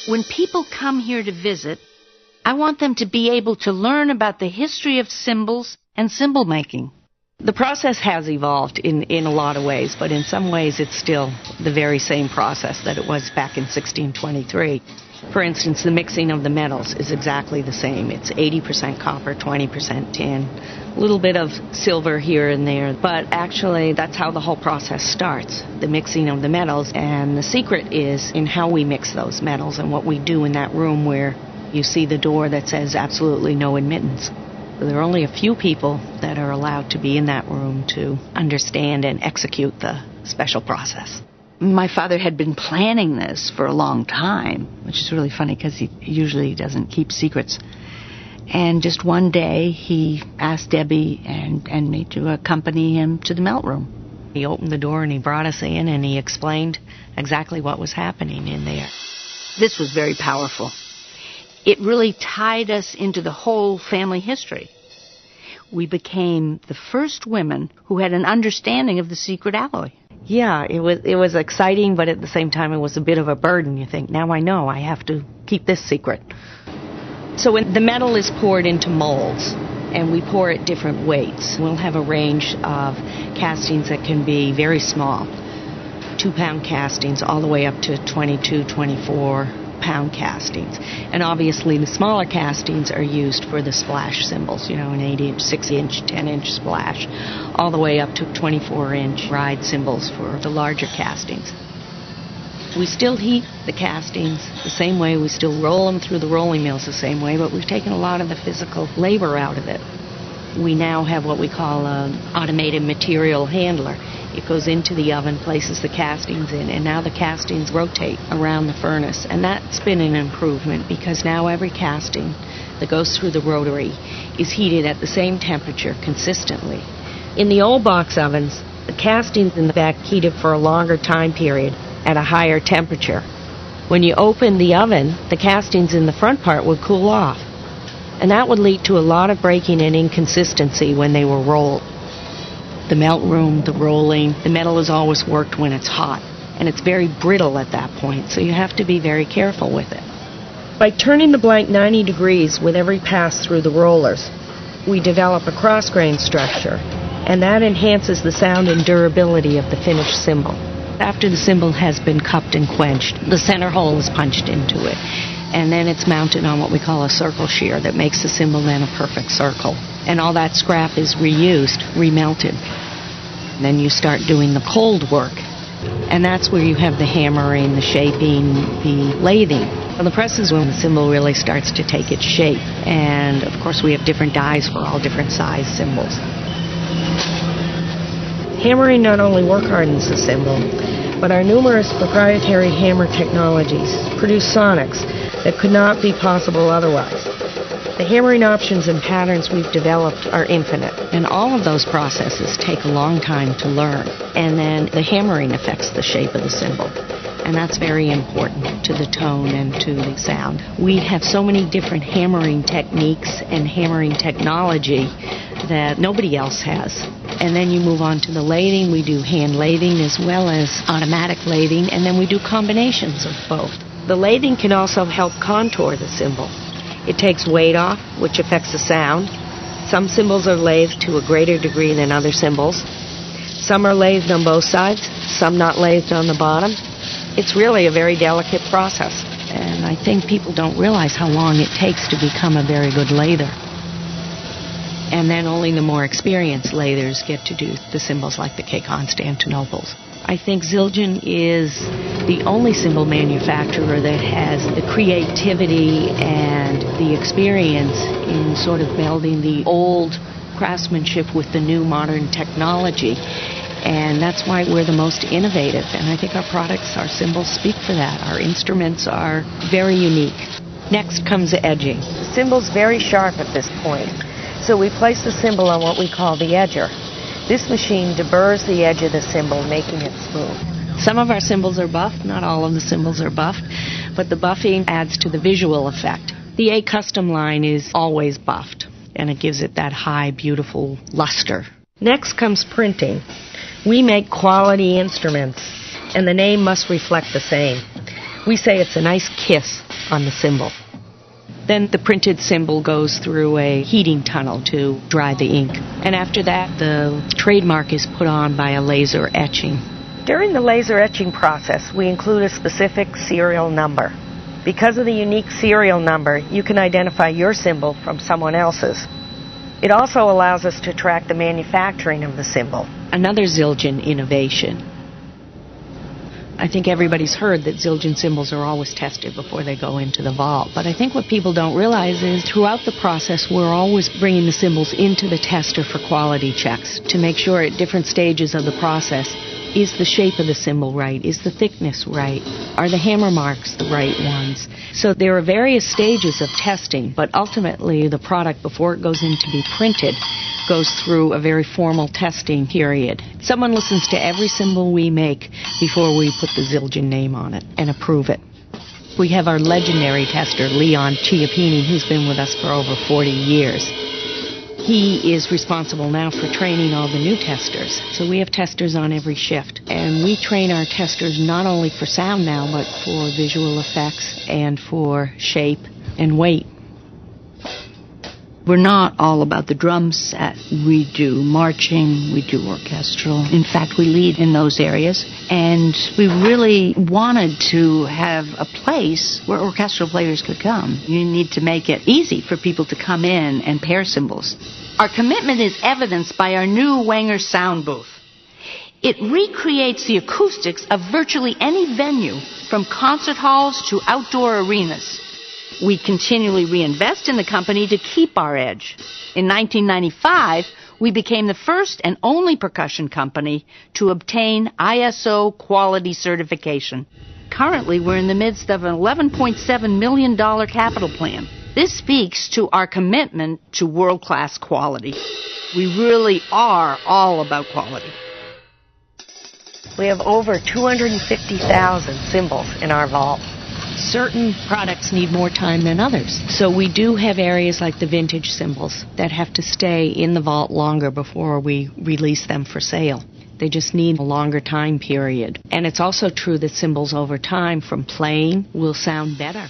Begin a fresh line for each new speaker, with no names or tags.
When people come here to visit, I want them to be able to learn about the history of symbols and symbol making. The process has evolved in a lot of ways, but in some ways it's still the very same process that it was back in 1623. For instance, the mixing of the metals is exactly the same. It's 80% copper, 20% tin, a little bit of silver here and there, but actually that's how the whole process starts, the mixing of the metals, and the secret is in how we mix those metals and what we do in that room where you see the door that says absolutely no admittance. There are only a few people that are allowed to be in that room to understand and execute the special process.
My father had been planning this for a long time, which is really funny because he usually doesn't keep secrets. And just one day he asked Debbie and me to accompany him to the melt room.
He opened the door and he brought us in and he explained exactly what was happening in there.
This was very powerful. It really tied us into the whole family history. We became the first women who had an understanding of the secret alloy.
Yeah, it was exciting, but at the same time it was a bit of a burden. You think, now I know I have to keep this secret. So when the metal is poured into molds, and we pour at different weights, we'll have a range of castings that can be very small, 2-pound castings, all the way up to 22, 24-pound castings. And obviously the smaller castings are used for the splash symbols, an 8-inch, 6-inch, 10-inch splash, all the way up to 24-inch ride symbols for the larger castings. We still heat the castings the same way, we still roll them through the rolling mills the same way, but we've taken a lot of the physical labor out of it. We now have what we call an automated material handler. It goes into the oven, places the castings in, and now the castings rotate around the furnace. And that's been an improvement because now every casting that goes through the rotary is heated at the same temperature consistently. In the old box ovens, the castings in the back heated for a longer time period at a higher temperature. When you open the oven, the castings in the front part would cool off. And that would lead to a lot of breaking and inconsistency when they were rolled. The melt room, the rolling, the metal is always worked when it's hot, and it's very brittle at that point, so you have to be very careful with it. By turning the blank 90 degrees with every pass through the rollers, we develop a cross-grain structure, and that enhances the sound and durability of the finished symbol. After the symbol has been cupped and quenched, the center hole is punched into it, and then it's mounted on what we call a circle shear that makes the symbol then a perfect circle. And all that scrap is reused, remelted. And then you start doing the cold work, and that's where you have the hammering, the shaping, the lathing. On the press is when the symbol really starts to take its shape, and of course we have different dies for all different size symbols. Hammering not only work hardens the symbol, but our numerous proprietary hammer technologies produce sonics that could not be possible otherwise. The hammering options and patterns we've developed are infinite, and all of those processes take a long time to learn. And then the hammering affects the shape of the symbol, and that's very important to the tone and to the sound. We have so many different hammering techniques and hammering technology that nobody else has. And then you move on to the lathing. We do hand lathing as well as automatic lathing, and then we do combinations of both. The lathing can also help contour the symbol. It takes weight off, which affects the sound. Some symbols are lathed to a greater degree than other symbols. Some are lathed on both sides, some not lathed on the bottom. It's really a very delicate process, and I think people don't realize how long it takes to become a very good lather. And then only the more experienced lathers get to do the symbols like the K. Constantinople's. I think Zildjian is the only symbol manufacturer that has the creativity and the experience in sort of melding the old craftsmanship with the new modern technology. And that's why we're the most innovative. And I think our products, our symbols speak for that. Our instruments are very unique. Next comes edging. The symbol's very sharp at this point. So we place the symbol on what we call the edger. This machine deburrs the edge of the symbol, making it smooth. Some of our symbols are buffed, not all of the symbols are buffed, but the buffing adds to the visual effect. The A custom line is always buffed, and it gives it that high, beautiful luster. Next comes printing. We make quality instruments, and the name must reflect the same. We say it's a nice kiss on the cymbal. Then the printed cymbal goes through a heating tunnel to dry the ink. And after that, the trademark is put on by a laser etching. During the laser etching process, we include a specific serial number. Because of the unique serial number, you can identify your cymbal from someone else's. It also allows us to track the manufacturing of the cymbal. Another Zildjian innovation. I think everybody's heard that Zildjian cymbals are always tested before they go into the vault. But I think what people don't realize is throughout the process, we're always bringing the cymbals into the tester for quality checks to make sure at different stages of the process, is the shape of the cymbal right? Is the thickness right? Are the hammer marks the right ones? So there are various stages of testing, but ultimately the product, before it goes in to be printed, goes through a very formal testing period. Someone listens to every cymbal we make before we put the Zildjian name on it and approve it. We have our legendary tester, Leon Chiappini, who's been with us for over 40 years. He is responsible now for training all the new testers. So we have testers on every shift. And we train our testers not only for sound now, but for visual effects and for shape and weight.
We're not all about the drum set. We do marching, we do orchestral. In fact, we lead in those areas. And we really wanted to have a place where orchestral players could come. You need to make it easy for people to come in and pair cymbals. Our commitment is evidenced by our new Wenger sound booth. It recreates the acoustics of virtually any venue, from concert halls to outdoor arenas. We continually reinvest in the company to keep our edge. In 1995, we became the first and only percussion company to obtain ISO quality certification. Currently, we're in the midst of an $11.7 million capital plan. This speaks to our commitment to world-class quality. We really are all about quality.
We have over 250,000 cymbals in our vault. Certain products need more time than others. So we do have areas like the vintage cymbals that have to stay in the vault longer before we release them for sale. They just need a longer time period. And it's also true that cymbals over time from playing will sound better.